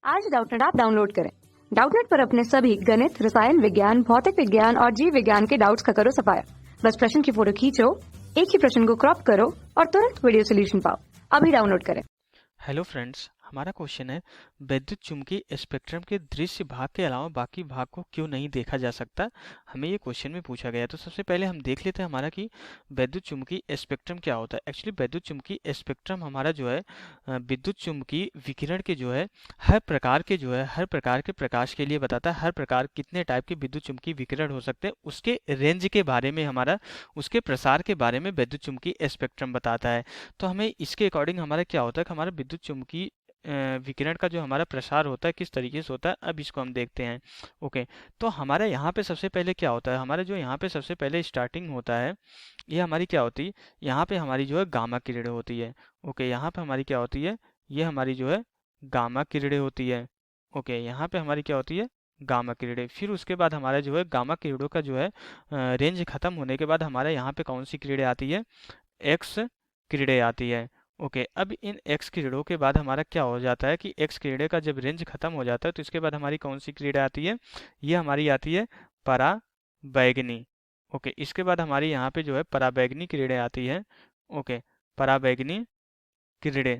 आज Doubtnut app download करें। Doubtnut पर अपने सभी गणित, रसायन विज्ञान, भौतिक विज्ञान और जीव विज्ञान के डाउट्स का करो सफाया। बस प्रश्न की फोटो खींचो, एक ही प्रश्न को क्रॉप करो और तुरंत वीडियो सोल्यूशन पाओ। अभी डाउनलोड करें। हेलो फ्रेंड्स, हमारा क्वेश्चन है विद्युत चुम्बकीय स्पेक्ट्रम के दृश्य भाग के अलावा बाकी भाग को क्यों नहीं देखा जा सकता। हमें ये क्वेश्चन में पूछा गया है। तो सबसे पहले हम देख लेते हैं हमारा कि विद्युत चुम्बकीय स्पेक्ट्रम क्या होता है। एक्चुअली विद्युत चुम्बकीय स्पेक्ट्रम हमारा जो है विद्युत चुम्बकीय विकिरण के जो है हर प्रकार के प्रकाश के लिए बताता है। हर प्रकार कितने टाइप के विद्युत चुम्बकीय विकिरण हो सकते हैं उसके रेंज के बारे में हमारा उसके प्रसार के बारे में विद्युत चुम्बकीय स्पेक्ट्रम बताता है। तो हमें इसके अकॉर्डिंग हमारा क्या होता है कि हमारा विद्युत चुम्बकीय विकिरण का जो हमारा प्रसार होता है किस तरीके से होता है, अब इसको हम देखते हैं। ओके, तो हमारे यहाँ पे सबसे पहले क्या होता है, हमारा जो यहाँ पे सबसे पहले स्टार्टिंग होता है ये हमारी क्या होती है, यहाँ पे हमारी जो है गामा किरणें होती है। ओके, यहाँ पे हमारी क्या होती है, ये हमारी जो है गामा किरणें होती है। ओके, यहाँ पे हमारी क्या होती है, गामा किरणें। फिर उसके बाद हमारा जो है गामा किरणों का जो है रेंज खत्म होने के बाद हमारे यहाँ पे कौन सी किरणें आती है, एक्स किरणें आती है। ओके, अब इन एक्स किरणों के बाद हमारा क्या हो जाता है कि एक्स किरणें का जब रेंज खत्म हो जाता है तो इसके बाद हमारी कौन सी किरणें आती है, ये हमारी आती है पराबैंगनी। ओके, इसके बाद हमारी यहाँ पे जो है पराबैंगनी किरणें आती है। ओके, पराबैंगनी किरणें।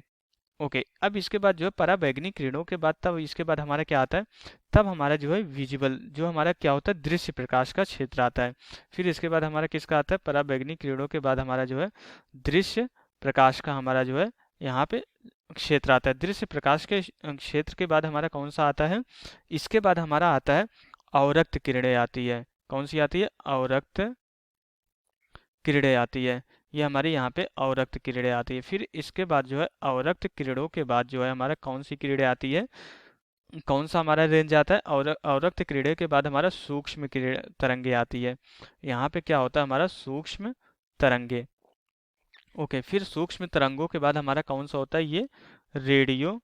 ओके, अब इसके बाद जो है पराबैंगनी किरणों के बाद तब इसके बाद हमारा क्या आता है, तब हमारा जो है विजिबल जो हमारा क्या होता है दृश्य प्रकाश का क्षेत्र आता है। फिर इसके बाद हमारा किसका आता है, पराबैंगनी किरणों के बाद हमारा जो है दृश्य प्रकाश का हमारा जो है यहाँ पे क्षेत्र आता है। दृश्य प्रकाश के क्षेत्र के बाद हमारा कौन सा आता है, इसके बाद हमारा आता है अवरक्त किरणें आती है। कौन सी आती है, अवरक्त किरणें आती है। ये हमारे यहाँ पे अवरक्त किरणें आती है। फिर इसके बाद जो है अवरक्त किरणों के बाद जो है हमारा कौन सी किरणें आती है, कौन सा हमारा रेंज आता है, और अवरक्त किरणें के बाद हमारा सूक्ष्म किरण तरंगे आती है। यहाँ पे क्या होता है हमारा सूक्ष्म तरंगे। ओके, फिर सूक्ष्म तरंगों के बाद हमारा कौन सा होता है, ये रेडियो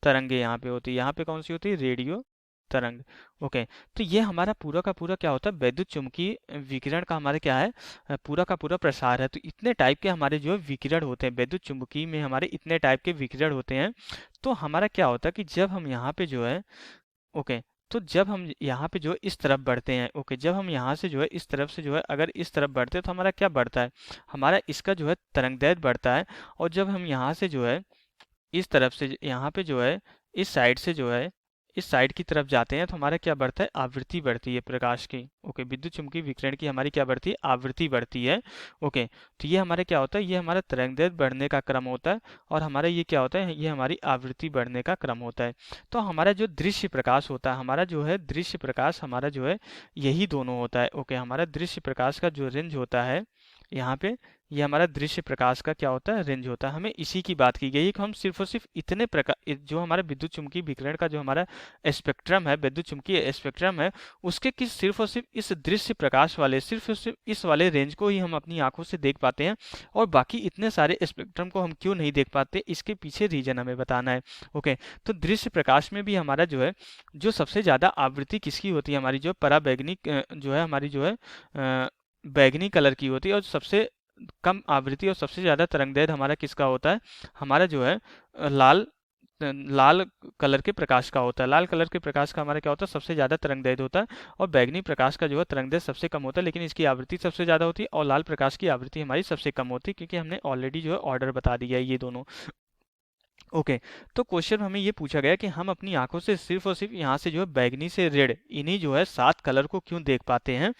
तरंगे यहाँ पे होती है। यहाँ पे कौन सी होती है, रेडियो तरंग। ओके, तो ये हमारा पूरा का पूरा क्या होता है, वैद्युत चुम्बकीय विकिरण का हमारे क्या है, पूरा का पूरा प्रसार है। तो इतने टाइप के हमारे जो है विकिरण होते हैं वैद्युत चुम्बकीय में, हमारे इतने टाइप के विकिरण होते हैं। तो हमारा क्या होता है कि जब हम यहाँ पे जो है, ओके, तो जब हम यहाँ पे जो है इस तरफ बढ़ते हैं, ओके, जब हम यहाँ से जो है इस तरफ से जो है अगर इस तरफ बढ़ते हैं तो हमारा क्या बढ़ता है, हमारा इसका जो है तरंगदैर्घ्य बढ़ता है। और जब हम यहाँ से जो है इस तरफ से यहाँ पे जो है इस साइड से जो है इस साइड की तरफ जाते हैं तो हमारा क्या बढ़ता है, आवृत्ति बढ़ती है प्रकाश की। ओके, विद्युत चुम्बकीय विकिरण की हमारी क्या बढ़ती है, आवृत्ति बढ़ती है। ओके, तो ये हमारे क्या होता है, ये हमारा तरंगदैर्घ्य बढ़ने का क्रम होता है और हमारा ये क्या होता है, ये हमारी आवृत्ति बढ़ने का क्रम होता है। तो हमारा जो दृश्य प्रकाश होता है, हमारा जो है दृश्य प्रकाश हमारा जो है यही दोनों होता है। ओके, हमारा दृश्य प्रकाश का जो रेंज होता है यहाँ पे, ये हमारा दृश्य प्रकाश का क्या होता है, रेंज होता है। हमें इसी की बात की गई है कि हम सिर्फ और सिर्फ इतने प्रकार जो हमारा विद्युत चुम्बकीय विकिरण का जो हमारा स्पेक्ट्रम है, विद्युत चुम्बकीय स्पेक्ट्रम है, उसके किस सिर्फ और सिर्फ इस दृश्य प्रकाश वाले सिर्फ और सिर्फ इस वाले रेंज को ही हम अपनी आंखों से देख पाते हैं और बाकी इतने सारे स्पेक्ट्रम को हम क्यों नहीं देख पाते, इसके पीछे रीजन हमें बताना है। ओके, तो दृश्य प्रकाश में भी हमारा जो है जो सबसे ज़्यादा आवृत्ति किसकी होती है, हमारी जो पराबैंगनी जो है हमारी जो है बैगनी कलर की होती है, और सबसे कम आवृत्ति और सबसे ज़्यादा तरंगदैर्घ्य हमारा किसका होता है, हमारा जो है लाल कलर के प्रकाश का होता है। लाल कलर के प्रकाश का हमारा क्या होता है, सबसे ज़्यादा तरंगदैर्घ्य होता है। और बैगनी प्रकाश का जो है तरंगदैर्घ्य सबसे कम होता है, लेकिन इसकी आवृत्ति सबसे ज़्यादा होती है। और लाल प्रकाश की आवृत्ति हमारी सबसे कम होती है, क्योंकि हमने ऑलरेडी जो है ऑर्डर बता दिया है ये दोनों। ओके, तो क्वेश्चन हमें ये पूछा गया कि हम अपनी आंखों से सिर्फ और सिर्फ यहाँ से जो है बैगनी से रेड इन्हीं जो है 7 कलर को क्यों देख पाते हैं।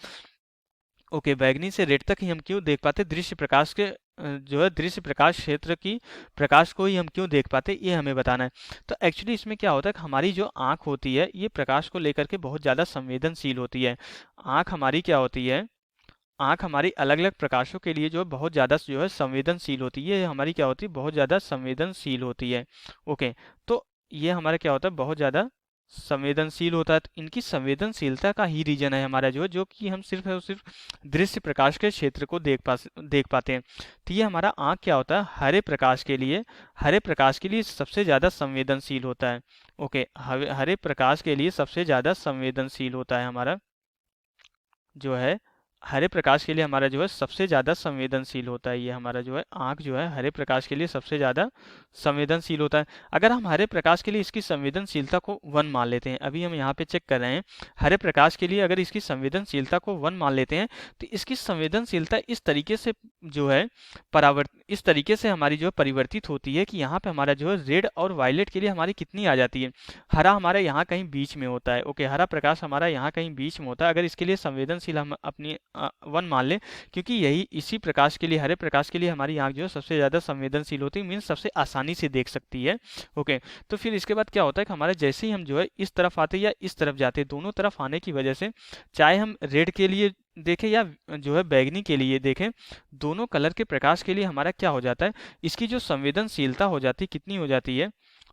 ओके, बैगनी से रेड तक ही हम क्यों देख पाते, दृश्य प्रकाश के जो है दृश्य प्रकाश क्षेत्र की प्रकाश को ही हम क्यों देख पाते, ये हमें बताना है। तो एक्चुअली इसमें क्या होता है कि हमारी जो आंख होती है ये प्रकाश को लेकर के बहुत ज़्यादा संवेदनशील होती है। आंख हमारी क्या होती है, आंख हमारी अलग अलग प्रकाशों के लिए जो है बहुत ज़्यादा जो है संवेदनशील होती है। ये हमारी क्या होती है, बहुत ज़्यादा संवेदनशील होती है। ओके, तो ये हमारा क्या होता है, बहुत ज़्यादा संवेदनशील होता है। तो इनकी संवेदनशीलता का ही रीजन है हमारा जो है, जो कि हम सिर्फ और सिर्फ दृश्य प्रकाश के क्षेत्र को देख पाते हैं। तो ये हमारा आँख क्या होता है, हरे प्रकाश के लिए सबसे ज़्यादा संवेदनशील होता है। ओके, हरे प्रकाश के लिए सबसे ज़्यादा संवेदनशील होता है हमारा जो है हरे प्रकाश के लिए हमारा जो है सबसे ज़्यादा संवेदनशील होता है। ये हमारा जो है आँख जो है हरे प्रकाश के लिए सबसे ज़्यादा संवेदनशील होता है। अगर हम हरे प्रकाश के लिए इसकी संवेदनशीलता को 1 मान लेते हैं, अभी हम यहाँ पे चेक कर रहे हैं, हरे प्रकाश के लिए अगर इसकी संवेदनशीलता को 1 मान लेते हैं तो इसकी संवेदनशीलता इस तरीके से जो है इस तरीके से हमारी जो है परिवर्तित होती है कि यहाँ पे हमारा जो है रेड और वायलेट के लिए हमारी कितनी आ जाती है, हरा हमारा यहाँ कहीं बीच में होता है। ओके, हरा प्रकाश हमारा यहाँ कहीं बीच में होता है। अगर इसके लिए संवेदनशील हम अपनी 1 मान लें, क्योंकि यही इसी प्रकाश के लिए, हरे प्रकाश के लिए हमारी आँख जो है सबसे ज़्यादा संवेदनशील होती है, मीन्स सबसे आसानी से देख सकती है। ओके, तो फिर इसके बाद क्या होता है कि हमारे जैसे ही हम जो है इस तरफ आते या इस तरफ जाते, दोनों तरफ आने की वजह से, चाहे हम रेड के लिए देखें या जो है बैगनी के लिए देखें, दोनों कलर के प्रकाश के लिए हमारा क्या हो जाता है, इसकी जो संवेदनशीलता हो जाती है, कितनी हो जाती है,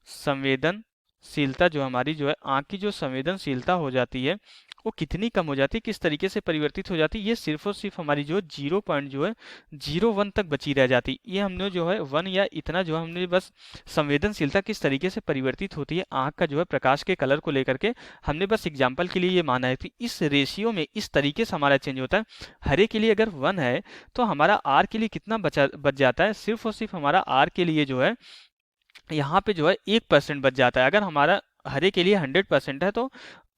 संवेदनशीलता जो हमारी जो है आँख की जो संवेदनशीलता हो जाती है वो कितनी कम हो जाती है, किस तरीके से परिवर्तित हो जाती है, ये सिर्फ और सिर्फ हमारी जो 0.01 तक बची रह जाती। ये हमने जो है 1 या इतना जो हमने बस संवेदनशीलता किस तरीके से परिवर्तित होती है आँख का जो है प्रकाश के कलर को लेकर के, हमने बस एग्जाम्पल के लिए ये माना है कि इस रेशियो में इस तरीके से हमारा चेंज होता है। हरे के लिए अगर 1 है तो हमारा आर के लिए कितना बच जाता है, सिर्फ और सिर्फ हमारा आर के लिए जो है यहाँ पे जो है 1% बच जाता है। अगर हमारा हरे के लिए 100% है तो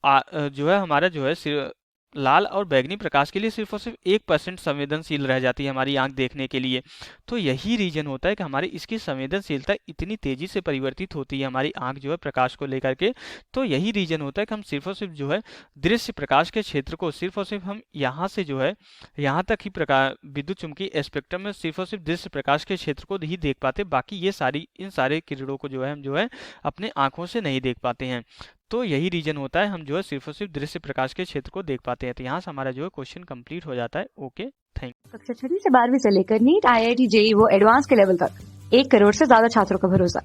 जो है हमारा जो है लाल और बैगनी प्रकाश के लिए सिर्फ और सिर्फ 1% संवेदनशील रह जाती है हमारी आंख देखने के लिए। तो यही रीजन होता है कि हमारी इसकी संवेदनशीलता इतनी तेजी से परिवर्तित होती है हमारी आंख जो है प्रकाश को लेकर के। तो यही रीजन होता है कि हम सिर्फ और सिर्फ जो है दृश्य प्रकाश के क्षेत्र को सिर्फ और सिर्फ हम यहाँ से जो है यहाँ तक ही प्रकाश विद्युत चुम्बकीय स्पेक्ट्रम में सिर्फ और सिर्फ दृश्य प्रकाश के क्षेत्र को ही देख पाते, बाकी ये इन सारे किरणों को जो है हम जो है अपने आंखों से नहीं देख पाते हैं। तो यही रीजन होता है हम जो है सिर्फ और सिर्फ दृश्य प्रकाश के क्षेत्र को देख पाते हैं। तो यहाँ से हमारा जो है क्वेश्चन कंप्लीट हो जाता है। Okay, thank you. कक्षा 6 से 12वीं से लेकर नीट, IIT, JEE वो एडवांस के लेवल तक 1 करोड़ से ज्यादा छात्रों का भरोसा।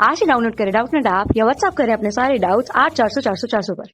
आज ही डाउनलोड करें डाउटनेट ऐप या व्हाट्सएप करें अपने सारे डाउट्स 8400 400 400 पर।